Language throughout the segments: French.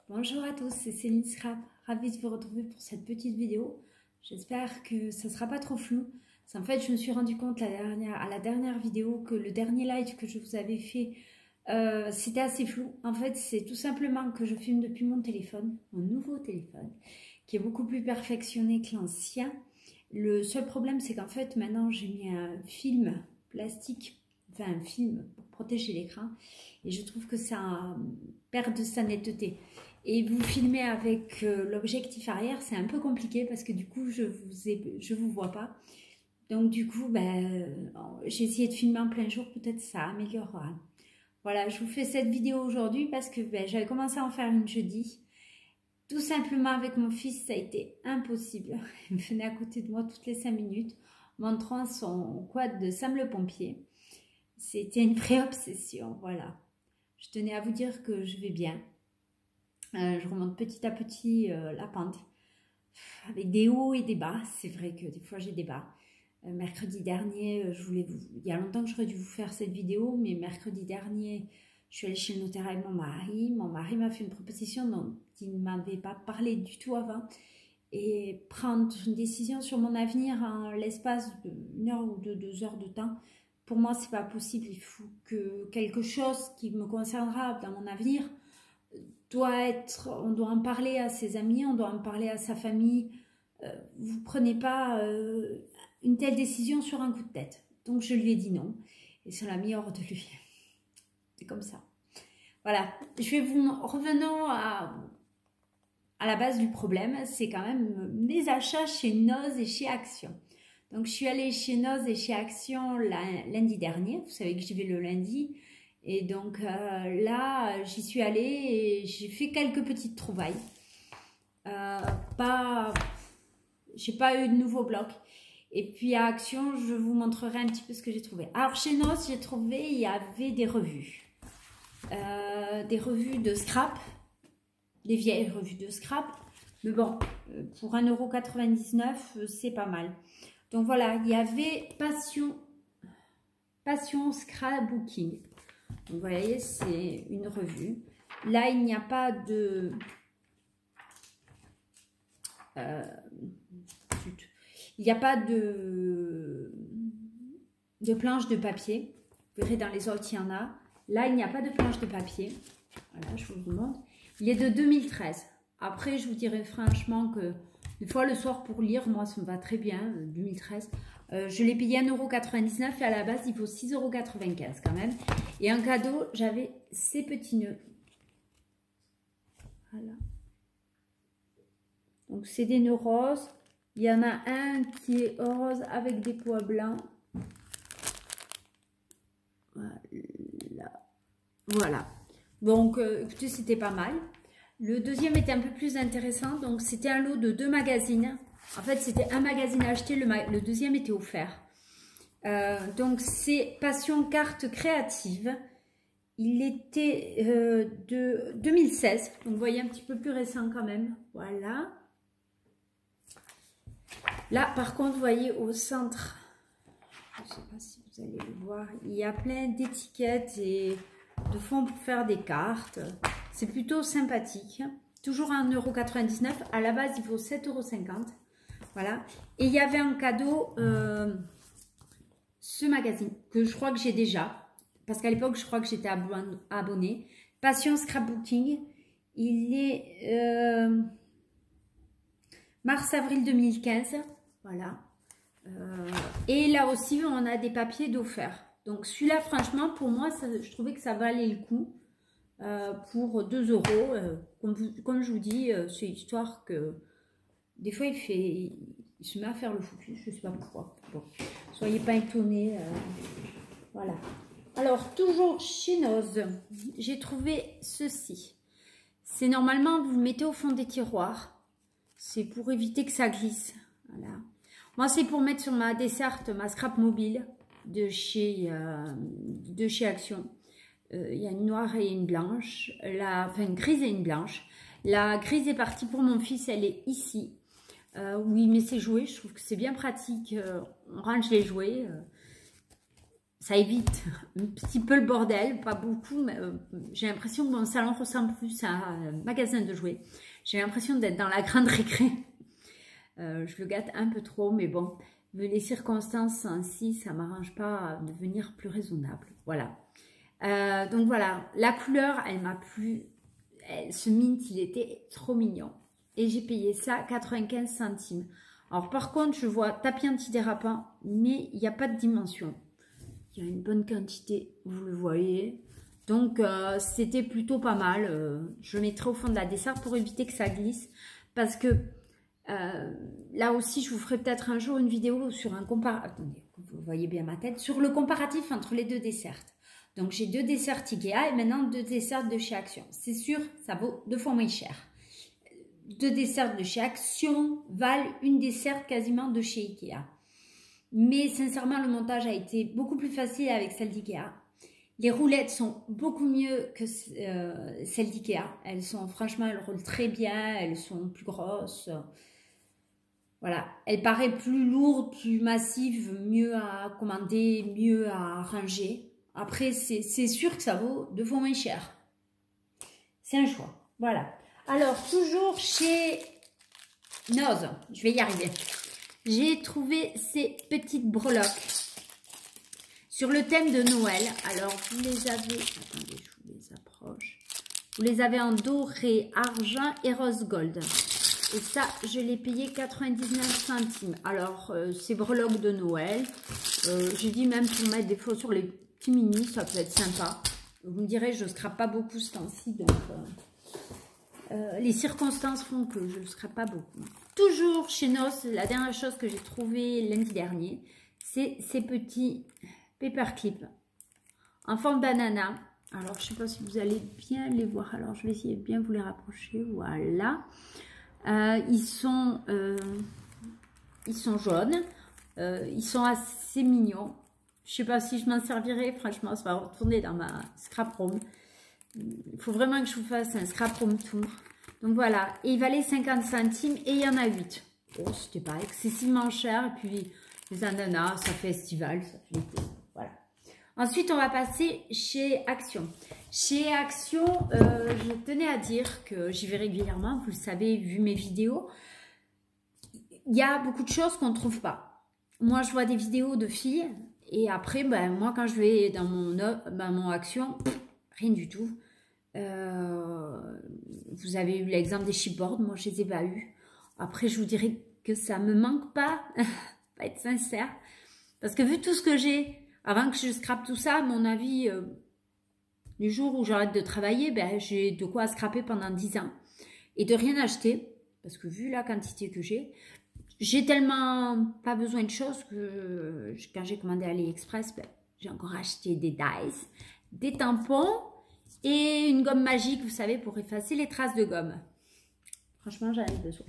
Bonjour à tous, c'est Céline Scrap, ravie de vous retrouver pour cette petite vidéo. J'espère que ça ne sera pas trop flou. En fait, je me suis rendu compte à la dernière vidéo que le dernier live que je vous avais fait, c'était assez flou. En fait, c'est tout simplement que je filme depuis mon téléphone, mon nouveau téléphone, qui est beaucoup plus perfectionné que l'ancien. Le seul problème, c'est qu'en fait, maintenant, j'ai mis un film plastique, enfin un film pour protéger l'écran, et je trouve que ça perd de sa netteté. Et vous filmez avec l'objectif arrière, c'est un peu compliqué parce que du coup, je vous vois pas. Donc du coup, j'ai essayé de filmer en plein jour, peut-être ça améliorera. Voilà, je vous fais cette vidéo aujourd'hui parce que j'avais commencé à en faire une jeudi. Tout simplement avec mon fils, ça a été impossible. Il venait à côté de moi toutes les 5 minutes, montrant son quad de Sam le pompier. C'était une vraie obsession, voilà. Je tenais à vous dire que je vais bien. Je remonte petit à petit la pente, avec des hauts et des bas. C'est vrai que des fois j'ai des bas. Mercredi dernier, il y a longtemps que j'aurais dû vous faire cette vidéo, mais mercredi dernier, je suis allée chez le notaire avec mon mari. Mon mari m'a fait une proposition dont il ne m'avait pas parlé du tout avant. Et prendre une décision sur mon avenir en l'espace d'1 heure ou de 2 heures de temps, pour moi, c'est pas possible. Il faut que quelque chose qui me concernera dans mon avenir on doit en parler à ses amis, on doit en parler à sa famille. Vous prenez pas une telle décision sur un coup de tête. Donc je lui ai dit non et ça l'a mis hors de lui. C'est comme ça. Voilà, revenons à la base du problème, c'est quand même mes achats chez Noz et chez Action. Donc je suis allée chez Noz et chez Action lundi dernier. Vous savez que j'y vais le lundi. Et donc là, j'y suis allée et j'ai fait quelques petites trouvailles. J'ai pas eu de nouveaux blocs. Et puis à Action, je vous montrerai un petit peu ce que j'ai trouvé. Alors chez Noz, j'ai trouvé, il y avait des revues. Des revues de scrap. Des vieilles revues de scrap. Mais bon, pour 1,99 €, c'est pas mal. Donc voilà, il y avait Passion Scrapbooking. Vous voyez, c'est une revue. Là, il n'y a pas de... il n'y a pas de planche de papier. Vous verrez, dans les autres, il y en a. Là, il n'y a pas de planche de papier. Voilà, je vous montre. Il est de 2013. Après, je vous dirais franchement que des fois, le soir pour lire, moi, ça me va très bien, 2013. Je l'ai payé 1,99 € et à la base, il vaut 6,95 € quand même. Et en cadeau, j'avais ces petits nœuds. Voilà. Donc, c'est des nœuds roses. Il y en a un qui est rose avec des pois blancs. Voilà. Donc, écoutez, c'était pas mal. Le deuxième était un peu plus intéressant. Donc, c'était un lot de 2 magazines. En fait, c'était un magazine à acheter. Le deuxième était offert. Donc, c'est Passion Carte Créative. Il était de 2016. Donc, vous voyez, un petit peu plus récent quand même. Voilà. Là, par contre, vous voyez au centre, je ne sais pas si vous allez le voir, il y a plein d'étiquettes et de fonds pour faire des cartes. C'est plutôt sympathique. Toujours à 1,99 €. À la base, il vaut 7,50 €. Voilà. Et il y avait en cadeau ce magazine que je crois que j'ai déjà. Parce qu'à l'époque, je crois que j'étais abonnée. Passion Scrapbooking. Il est mars-avril 2015. Voilà. Et là aussi, on a des papiers d'offert. Donc celui-là, franchement, pour moi, je trouvais que ça valait le coup. Pour 2 €. Comme je vous dis, c'est histoire que des fois, il se met à faire le focus. Je ne sais pas pourquoi. Bon, soyez pas étonnés. Voilà. Alors, toujours chez Noz, j'ai trouvé ceci. C'est normalement, vous le mettez au fond des tiroirs. C'est pour éviter que ça glisse. Voilà. Moi, c'est pour mettre sur ma desserte, ma scrap mobile de chez Action. Il y a une noire et une blanche. Enfin, une grise et une blanche. La grise est partie pour mon fils, elle est ici. Où il met ses jouets. Je trouve que c'est bien pratique. On range les jouets. ça évite un petit peu le bordel, pas beaucoup, mais j'ai l'impression que mon salon ressemble plus à un magasin de jouets. J'ai l'impression d'être dans la grande récré. Je le gâte un peu trop, mais bon, vu les circonstances ainsi, ça ne m'arrange pas à devenir plus raisonnable. Voilà. Donc voilà, la couleur, elle m'a plu. Ce mint, il était trop mignon. Et j'ai payé ça 95 centimes. Alors par contre, je vois tapis antidérapant, mais il n'y a pas de dimension. Il y a une bonne quantité, vous le voyez. Donc c'était plutôt pas mal. Je le mettrai au fond de la dessert pour éviter que ça glisse. Parce que là aussi, je vous ferai peut-être un jour une vidéo sur un comparatif. Attendez, vous voyez bien ma tête. Sur le comparatif entre les deux desserts. Donc j'ai 2 desserts Ikea et maintenant 2 desserts de chez Action. C'est sûr, ça vaut 2 fois moins cher. 2 desserts de chez Action valent une dessert quasiment de chez Ikea. Mais sincèrement, le montage a été beaucoup plus facile avec celle d'Ikea. Les roulettes sont beaucoup mieux que celles d'Ikea. Elles sont, franchement, elles roulent très bien, elles sont plus grosses. Voilà, elle paraît plus lourde, plus massive, mieux à commander, mieux à ranger. Après, c'est sûr que ça vaut 2 fois moins cher. C'est un choix. Voilà. Alors, toujours chez Noz, je vais y arriver. J'ai trouvé ces petites breloques sur le thème de Noël. Alors, vous les avez... Attendez, je vous les approche. Vous les avez en doré, argent et rose gold. Et ça, je l'ai payé 99 centimes. Alors, c'est breloques de Noël. J'ai dit même pour mettre des fois sur les petits mini, ça peut être sympa. Vous me direz, je ne scrape pas beaucoup ce temps-ci. Donc, les circonstances font que je ne scrape pas beaucoup. Toujours chez Noz, la dernière chose que j'ai trouvée lundi dernier, c'est ces petits paperclips en forme d'ananas. Alors, je ne sais pas si vous allez bien les voir. Alors, je vais essayer de bien vous les rapprocher. Voilà. Ils sont jaunes. Ils sont assez mignons. Je ne sais pas si je m'en servirai. Franchement, ça va retourner dans ma scrap room. Il faut vraiment que je vous fasse un scrap room tour. Donc voilà. Et il valait 50 centimes et il y en a 8. Oh, c'était pas excessivement cher. Et puis, les ananas, ça fait estival. Ça fait l'été. Voilà. Ensuite, on va passer chez Action. Chez Action, je tenais à dire que j'y vais régulièrement. Vous le savez, vu mes vidéos. Il y a beaucoup de choses qu'on ne trouve pas. Moi, je vois des vidéos de filles. Et après, ben, moi, quand je vais dans mon Action, rien du tout. Vous avez eu l'exemple des chipboards. Moi, je ne les ai pas eu. Après, je vous dirais que ça ne me manque pas. Pas être sincère. Parce que vu tout ce que j'ai... Avant que je scrape tout ça, à mon avis, les jours où j'arrête de travailler, ben, j'ai de quoi scraper pendant 10 ans. Et de rien acheter, parce que vu la quantité que j'ai tellement pas besoin de choses que quand j'ai commandé AliExpress, ben, j'ai encore acheté des dies, des tampons et une gomme magique, vous savez, pour effacer les traces de gomme. Franchement, j'en ai besoin.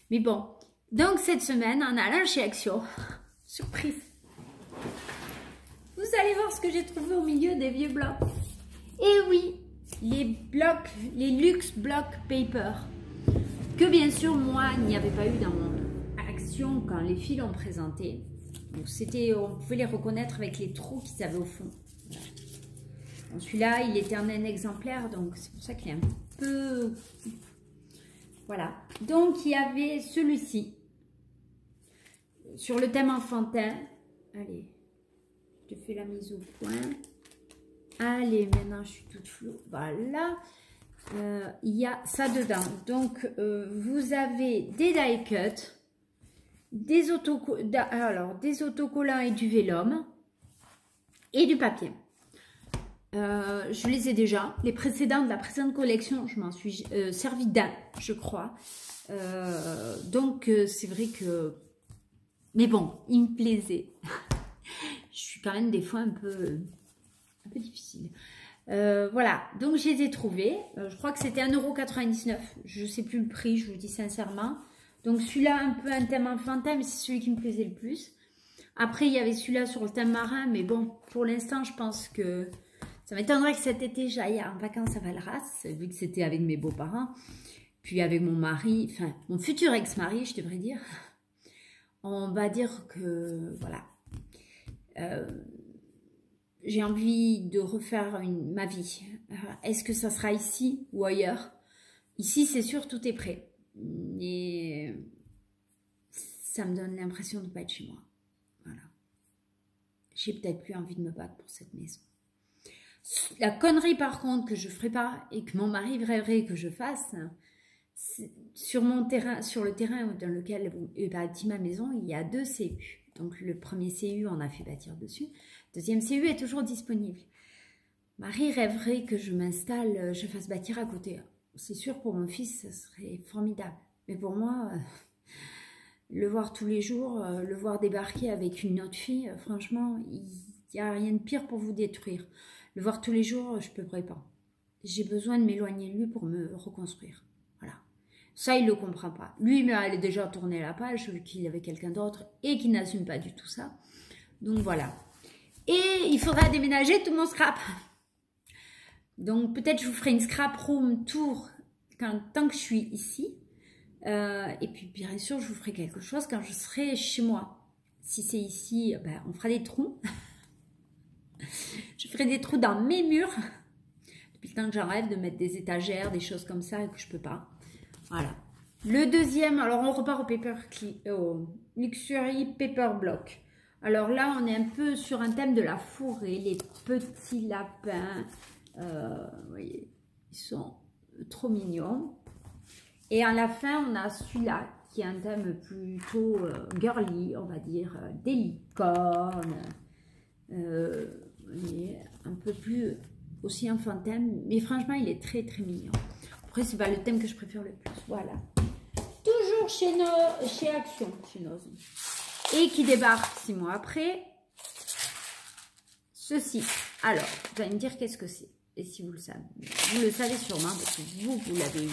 Mais bon, donc cette semaine, en allant chez Action, surprise, vous allez voir ce que j'ai trouvé au milieu des vieux blocs. Et oui, les blocs, les luxe block paper. Que bien sûr, moi, il n'y avait pas eu dans mon Action quand les filles l'ont présenté. Donc c'était, on pouvait les reconnaître avec les trous qu'ils avaient au fond. Bon, celui-là, il était en un exemplaire, donc c'est pour ça qu'il est un peu... Voilà. Donc, il y avait celui-ci. Sur le thème enfantin. Allez. Je fais la mise au point. Allez, maintenant je suis toute floue. Voilà. Il y a ça dedans. Donc, vous avez des die cuts, des autocollants et du vélum et du papier. Je les ai déjà. Les précédents de la précédente collection, je m'en suis servi d'un, je crois. Donc, c'est vrai que... Mais bon, il me plaisait. Je suis quand même des fois un peu difficile. Voilà, donc je les ai trouvés. Je crois que c'était 1,99 €. Je ne sais plus le prix, je vous dis sincèrement. Donc celui-là, un peu un thème enfantin, mais c'est celui qui me plaisait le plus. Après, il y avait celui-là sur le thème marin, mais bon, pour l'instant, je pense que ça m'étonnerait que cet été, j'aille en vacances à Valras, vu que c'était avec mes beaux-parents. Puis avec mon mari, enfin, mon futur ex-mari, je devrais dire. On va dire que, voilà. j'ai envie de refaire ma vie. Est-ce que ça sera ici ou ailleurs? Ici, c'est sûr, tout est prêt. Et ça me donne l'impression de ne pas être chez moi. Voilà. J'ai peut-être plus envie de me battre pour cette maison. La connerie, par contre, que je ne ferai pas et que mon mari rêverait que je fasse, sur mon terrain, sur le terrain dans lequel est bâtie ma maison, il y a 2 CU. Donc, le premier CU, on a fait bâtir dessus. Deuxième CU est toujours disponible. Marie rêverait que je m'installe, je fasse bâtir à côté. C'est sûr, pour mon fils, ce serait formidable. Mais pour moi, le voir tous les jours, le voir débarquer avec une autre fille, franchement, il n'y a rien de pire pour vous détruire. Le voir tous les jours, je ne peux pas. J'ai besoin de m'éloigner de lui pour me reconstruire. Voilà. Ça, il ne le comprend pas. Lui, il a déjà tourné la page, vu qu'il avait quelqu'un d'autre et qui n'assume pas du tout ça. Donc voilà. Et il faudra déménager tout mon scrap. Donc peut-être je vous ferai une scrap room tour tant que je suis ici. Et puis bien sûr, je vous ferai quelque chose quand je serai chez moi. Si c'est ici, ben, on fera des trous. Je ferai des trous dans mes murs. Depuis le temps que j'en rêve de mettre des étagères, des choses comme ça et que je peux pas. Voilà. Le deuxième, alors on repart au Luxury Paper Block. Alors là, on est un peu sur un thème de la forêt, les petits lapins. Vous voyez, ils sont trop mignons. Et à la fin, on a celui-là qui est un thème plutôt girly, on va dire, des licornes. Un peu plus aussi enfantin, mais franchement, il est très très mignon. Après, c'est pas le thème que je préfère le plus. Voilà. Toujours chez Action, chez Nose. Et qui débarque 6 mois après. Ceci. Alors, vous allez me dire qu'est-ce que c'est. Et si vous le savez. Vous le savez sûrement parce que vous l'avez eu.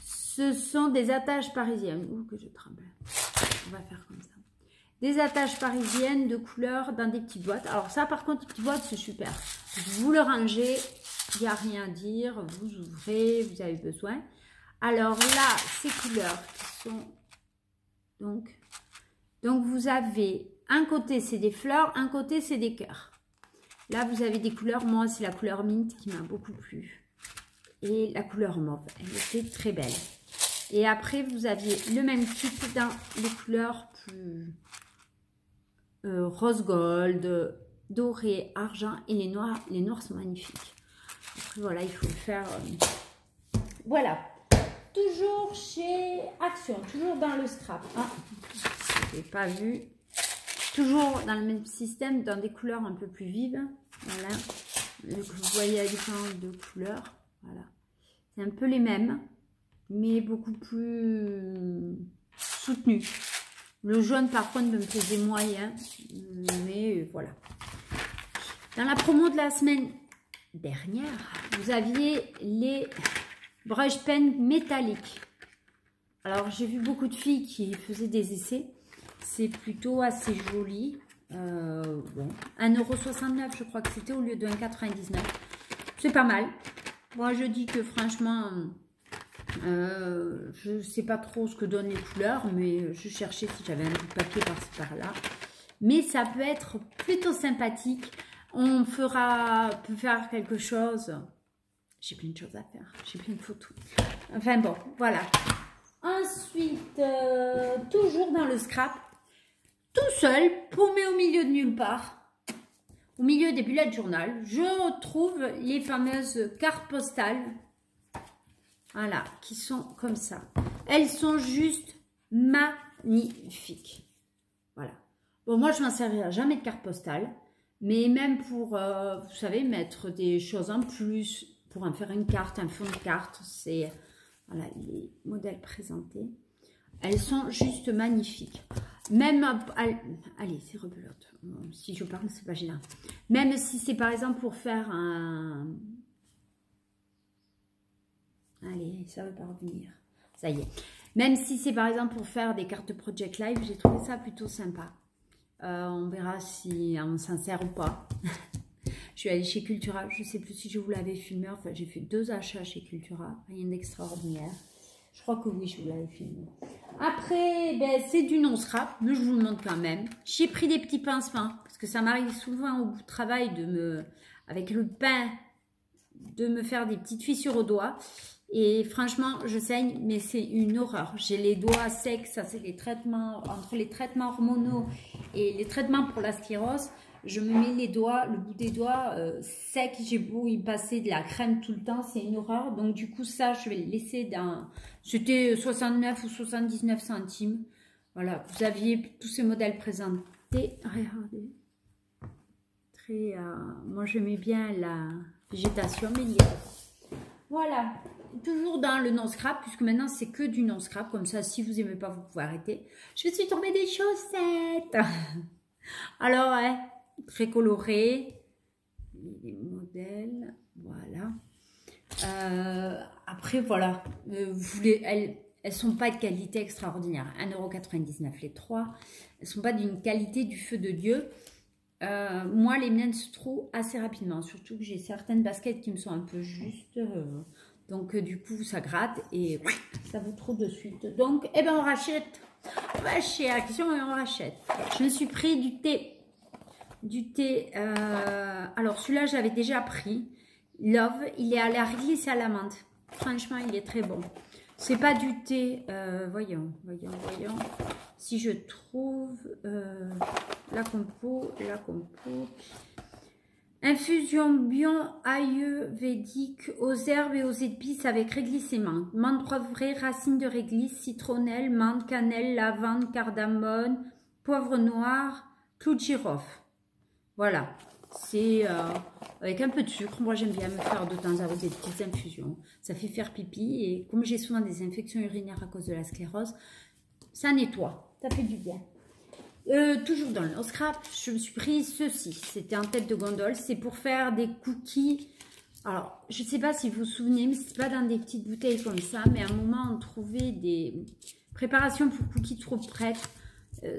Ce sont des attaches parisiennes. Ouh, que je tremble. On va faire comme ça. Des attaches parisiennes de couleurs dans des petites boîtes. Alors ça, par contre, les petites boîtes, c'est super. Vous le rangez, il n'y a rien à dire. Vous ouvrez, vous avez besoin. Alors là, ces couleurs qui sont... Donc vous avez, un côté, c'est des fleurs, un côté, c'est des cœurs. Là, vous avez des couleurs. Moi, c'est la couleur mint qui m'a beaucoup plu. Et la couleur mauve. Elle était très belle. Et après, vous aviez le même type dans les couleurs plus... rose gold, doré, argent et les noirs sont magnifiques. Après, voilà, il faut le faire. Voilà, toujours chez Action, toujours dans le scrap. Ah, je n'ai pas vu. Toujours dans le même système, dans des couleurs un peu plus vives. Voilà, vous voyez la différence de couleurs. Voilà, c'est un peu les mêmes, mais beaucoup plus soutenus. Le jaune, par contre, me faisait moyen. Mais voilà. Dans la promo de la semaine dernière, vous aviez les brush pens métalliques. Alors, j'ai vu beaucoup de filles qui faisaient des essais. C'est plutôt assez joli. Bon. 1,69 €, je crois que c'était, au lieu de 1,99 €. C'est pas mal. Moi, je dis que franchement... je ne sais pas trop ce que donnent les couleurs, mais je cherchais si j'avais un bout de papier par-ci par-là. Mais ça peut être plutôt sympathique. On peut faire quelque chose. J'ai plein de choses à faire. J'ai plein de photos. Enfin bon, voilà. Ensuite, toujours dans le scrap, tout seul, paumé au milieu de nulle part, au milieu des bullet journal, je retrouve les fameuses cartes postales. Voilà, qui sont comme ça. Elles sont juste magnifiques. Voilà. Bon, moi, je ne m'en servirai jamais de carte postale. Mais même pour, vous savez, mettre des choses en plus, pour en faire une carte, un fond de carte, c'est, voilà, les modèles présentés. Elles sont juste magnifiques. Même, allez, c'est rebelote. Si je parle, c'est pas gênant. Même si c'est, par exemple, pour faire un... Allez, ça va pas revenir. Ça y est. Même si c'est par exemple pour faire des cartes Project Live, j'ai trouvé ça plutôt sympa. On verra si on s'en sert ou pas. Je suis allée chez Cultura. Je ne sais plus si je vous l'avais filmé. Enfin, j'ai fait 2 achats chez Cultura. Rien d'extraordinaire. Je crois que oui, je vous l'avais filmé. Après, ben, c'est du non-scrap, mais je vous le montre quand même. J'ai pris des petits pincements, parce que ça m'arrive souvent au bout de travail avec le pain, de me faire des petites fissures aux doigts. Et franchement, je saigne, mais c'est une horreur. J'ai les doigts secs, ça c'est les traitements, entre les traitements hormonaux et les traitements pour la sclérose. Je me mets les doigts, le bout des doigts sec, j'ai beau y passer de la crème tout le temps, c'est une horreur. Donc du coup ça, je vais le laisser dans, c'était 69 ou 79 centimes. Voilà, vous aviez tous ces modèles présentés. Regardez. Très, moi j'aimais bien la végétation, mais il y a... Voilà, toujours dans le non-scrap, puisque maintenant c'est que du non-scrap. Comme ça, si vous n'aimez pas, vous pouvez arrêter. Je suis tombée des chaussettes. Alors, ouais, très coloré. Les modèles, voilà. Après, voilà. Elles sont pas de qualité extraordinaire. 1,99 € les trois. Elles sont pas d'une qualité du feu de Dieu. Moi, les miennes se trouvent assez rapidement. Surtout que j'ai certaines baskets qui me sont un peu justes. Donc, du coup, ça gratte et ça vous trouve de suite. Donc, eh ben, on rachète. On va chez Action et on rachète. Je me suis pris du thé. Alors, celui-là, j'avais déjà pris. Love, il est à la réglisse et à la menthe. Franchement, il est très bon. C'est pas du thé. Voyons. Si je trouve la compo. Infusion bio ayurvédique aux herbes et aux épices avec réglisse et menthe. Menthe poivrée, racines de réglisse, citronnelle, menthe, cannelle, lavande, cardamome, poivre noir, clou de girofle. Voilà. C'est avec un peu de sucre. Moi, j'aime bien me faire de temps à autre des petites infusions. Ça fait faire pipi. Et comme j'ai souvent des infections urinaires à cause de la sclérose, ça nettoie. Ça fait du bien. Toujours dans le scrap, je me suis pris ceci. C'était en tête de gondole. C'est pour faire des cookies. Alors, je ne sais pas si vous vous souvenez, mais c'est pas dans des petites bouteilles comme ça. Mais à un moment, on trouvait des préparations pour cookies trop prêtes.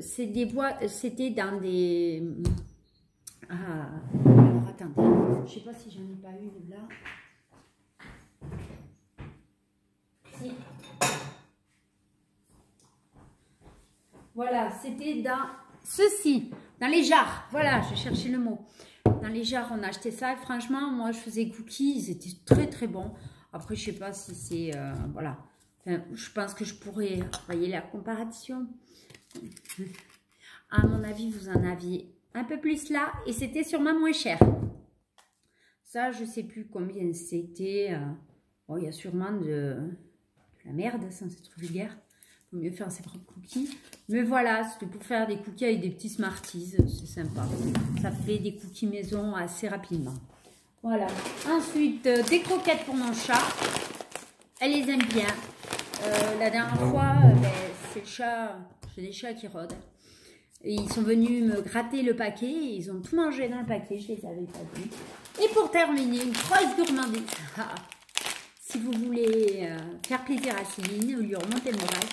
C'est des boîtes. C'était dans des... alors, attendez. Je ne sais pas si j'en ai pas une là. Si. Voilà, c'était dans ceci, dans les jarres. Voilà, je cherchais le mot. Dans les jarres, on a acheté ça. Et franchement, moi, je faisais cookies. Ils étaient très, très bons. Après, je sais pas si c'est... voilà. Enfin, je pense que je pourrais... Voyez la comparaison. À mon avis, vous en aviez un peu plus là. Et c'était sûrement moins cher. Ça, je sais plus combien c'était. Bon, il y a sûrement de la merde, sans être vulgaire. Il faut mieux faire ses propres cookies. Mais voilà, c'était pour faire des cookies avec des petits Smarties. C'est sympa. Ça fait des cookies maison assez rapidement. Voilà. Ensuite, des croquettes pour mon chat. Elle les aime bien. La dernière fois, c'est le chat. J'ai des chats qui rôdent. Et ils sont venus me gratter le paquet. Et ils ont tout mangé dans le paquet. Je les avais pas vus. Et pour terminer, une grosse gourmandise. Si vous voulez faire plaisir à Céline ou lui remonter le moral,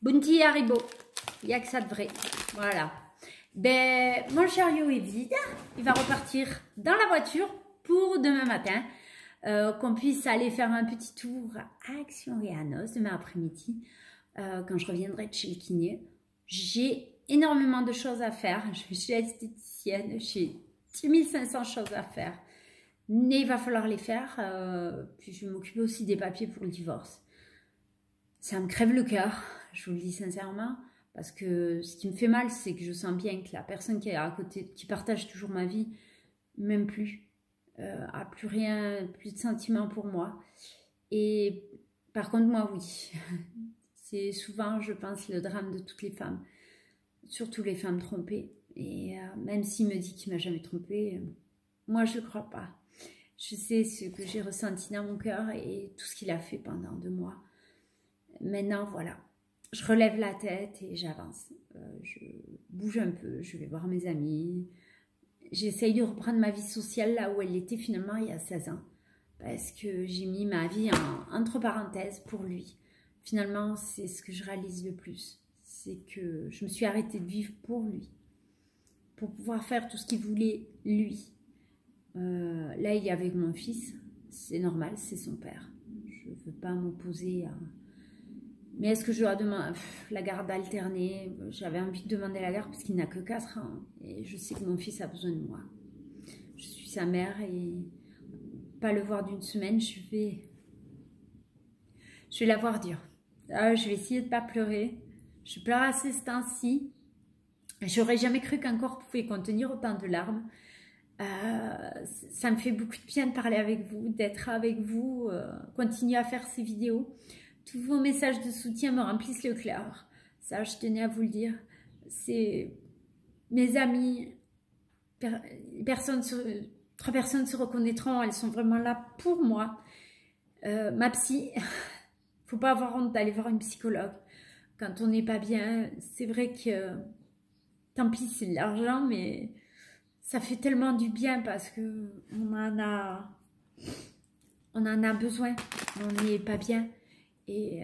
Bounty et Haribo. Il n'y a que ça de vrai. Voilà. Ben, mon chariot est vide. Il va repartir dans la voiture pour demain matin. Qu'on puisse aller faire un petit tour à Action et à Nos demain après-midi. Quand je reviendrai de chez le kiné. J'ai énormément de choses à faire. Je suis esthéticienne. J'ai 10 500 choses à faire. Mais il va falloir les faire. Puis je vais m'occuper aussi des papiers pour le divorce. Ça me crève le cœur, je vous le dis sincèrement, parce que ce qui me fait mal, c'est que je sens bien que la personne qui est à côté, qui partage toujours ma vie, même plus, a plus rien, plus de sentiments pour moi. Et par contre, moi, oui. C'est souvent, je pense, le drame de toutes les femmes, surtout les femmes trompées. Et même s'il me dit qu'il m'a jamais trompée, moi, je ne le crois pas. Je sais ce que j'ai ressenti dans mon cœur et tout ce qu'il a fait pendant 2 mois. Maintenant, voilà, je relève la tête et j'avance. Je bouge un peu, je vais voir mes amis. J'essaye de reprendre ma vie sociale là où elle était finalement il y a 16 ans. Parce que j'ai mis ma vie entre parenthèses pour lui. Finalement, c'est ce que je réalise le plus. C'est que je me suis arrêtée de vivre pour lui. Pour pouvoir faire tout ce qu'il voulait lui. Là, il est avec mon fils. C'est normal, c'est son père. je ne veux pas m'opposer à... Mais est-ce que je dois demander la garde alternée? J'avais envie de demander la garde parce qu'il n'a que 4 ans. Et je sais que mon fils a besoin de moi. Je suis sa mère et pas le voir d'une semaine, je vais la voir dur. Je vais essayer de ne pas pleurer. Je pleure assez ce temps-ci. J'aurais jamais cru qu'un corps pouvait contenir autant de larmes. Ça me fait beaucoup de bien de parler avec vous, d'être avec vous, continuer à faire ces vidéos. Tous vos messages de soutien me remplissent le cœur. Ça, je tenais à vous le dire. C'est mes amis, 3 personnes se reconnaîtront, elles sont vraiment là pour moi. Ma psy, faut pas avoir honte d'aller voir une psychologue quand on n'est pas bien. C'est vrai que, tant pis, c'est de l'argent, mais ça fait tellement du bien parce que on en a besoin. On n'est pas bien. Et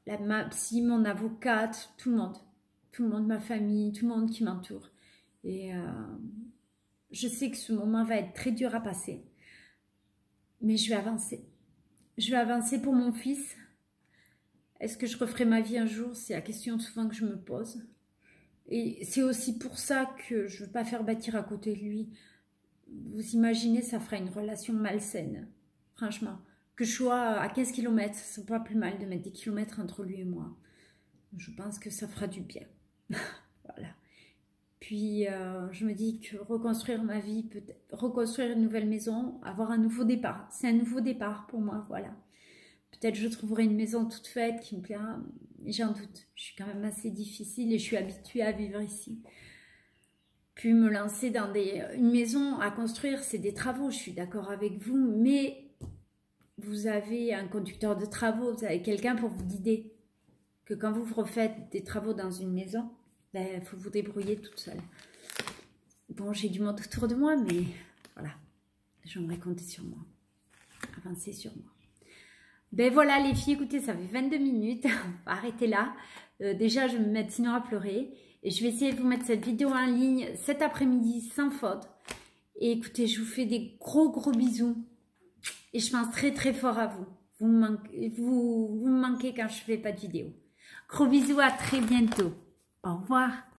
ma psy, mon avocate, tout le monde, ma famille, tout le monde qui m'entoure. Et je sais que ce moment va être très dur à passer. Mais je vais avancer. Je vais avancer pour mon fils. Est-ce que je referai ma vie un jour? C'est la question souvent que je me pose. Et c'est aussi pour ça que je ne veux pas faire bâtir à côté de lui. Vous imaginez, ça fera une relation malsaine. Franchement. Que je sois à 15 km, c'est pas plus mal de mettre des kilomètres entre lui et moi. Je pense que ça fera du bien. Voilà. Puis, je me dis que reconstruire ma vie, peut-être reconstruire une nouvelle maison, avoir un nouveau départ. C'est un nouveau départ pour moi, voilà. Peut-être je trouverai une maison toute faite qui me plaira, mais j'en doute. Je suis quand même assez difficile et je suis habituée à vivre ici. Puis me lancer dans une maison à construire, c'est des travaux, je suis d'accord avec vous, mais vous avez un conducteur de travaux, vous avez quelqu'un pour vous guider. Que quand vous refaites des travaux dans une maison, il faut vous débrouiller toute seule. Bon, j'ai du monde autour de moi, mais voilà, j'aimerais compter sur moi, avancer sur moi. Ben voilà les filles, écoutez, ça fait 22 minutes, on va arrêter là. Déjà, je vais me mettre sinon à pleurer. Et je vais essayer de vous mettre cette vidéo en ligne cet après-midi sans faute. Et écoutez, je vous fais des gros bisous. Et je pense très très fort à vous. Vous me manquez quand je ne fais pas de vidéo. Gros bisous, à très bientôt. Au revoir.